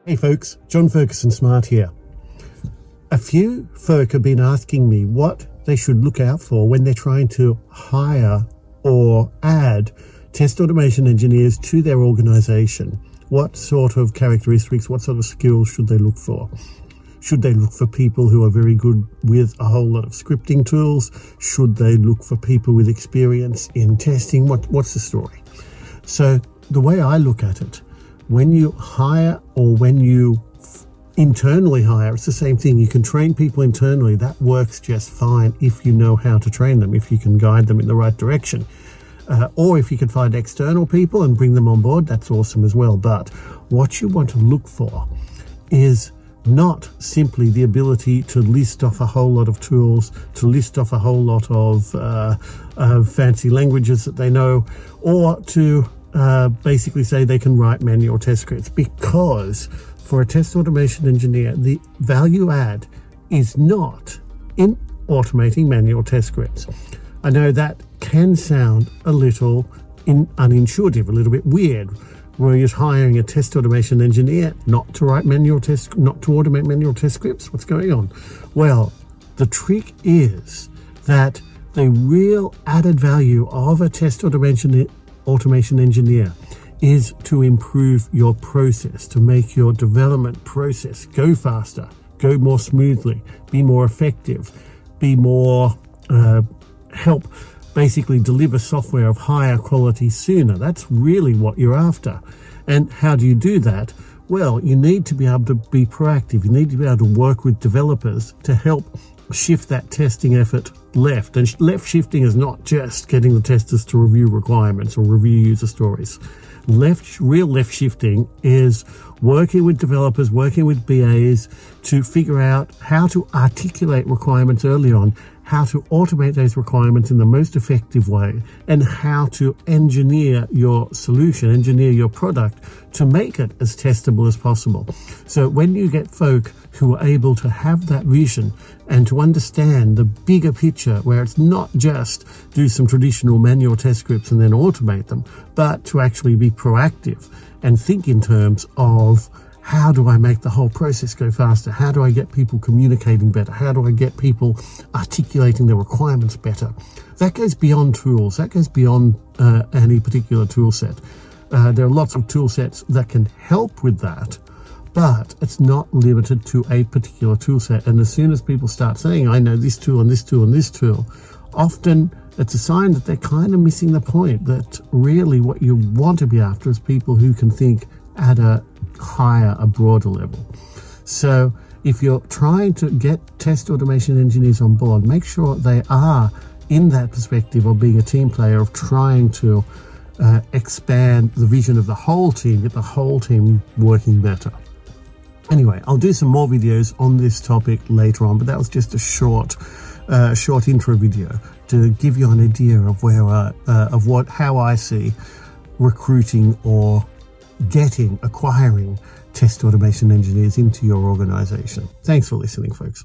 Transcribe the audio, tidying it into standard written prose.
Hey folks, johnfergusonsmart here. A few folk have been asking me what they should look out for when they're trying to hire or add test automation engineers to their organization. What sort of characteristics, what sort of skills should they look for? Should they look for people who are very good with a whole lot of scripting tools? Should they look for people with experience in testing? What's the story? So the way I look at it, when you hire or when you internally hire, it's the same thing. You can train people internally. That works just fine if you know how to train them, if you can guide them in the right direction. Or if you can find external people and bring them on board, that's awesome as well. But what you want to look for is not simply the ability to list off a whole lot of tools, to list off a whole lot of fancy languages that they know, or to basically say they can write manual test scripts, because for a test automation engineer, the value add is not in automating manual test scripts. I know that can sound a little unintuitive, a little bit weird, where you're hiring a test automation engineer not to write manual test, not to automate manual test scripts. What's going on? Well, the trick is that the real added value of a test automation engineer is to improve your process, to make your development process go faster, go more smoothly, be more effective, be more help basically deliver software of higher quality sooner. That's really what you're after. And how do you do that? Well, you need to be able to be proactive. You need to be able to work with developers to help shift that testing effort left. And left shifting is not just getting the testers to review requirements or review user stories. Real left shifting is working with developers, working with BAs to figure out how to articulate requirements early on, how to automate those requirements in the most effective way, and how to engineer your solution, engineer your product to make it as testable as possible. So when you get folk who are able to have that vision and to understand the bigger picture, where it's not just do some traditional manual test scripts and then automate them, but to actually be proactive and think in terms of, how do I make the whole process go faster? How do I get people communicating better? How do I get people articulating their requirements better? That goes beyond tools. That goes beyond any particular tool set. There are lots of tool sets that can help with that, but it's not limited to a particular tool set. And as soon as people start saying, I know this tool and this tool and this tool, often it's a sign that they're kind of missing the point, that really what you want to be after is people who can think at a broader level. So if you're trying to get test automation engineers on board, make sure they are in that perspective of being a team player, of trying to expand the vision of the whole team, get the whole team working better. Anyway, I'll do some more videos on this topic later on, but that was just a short intro video to give you an idea of how I see recruiting or acquiring test automation engineers into your organization. Thanks for listening, folks.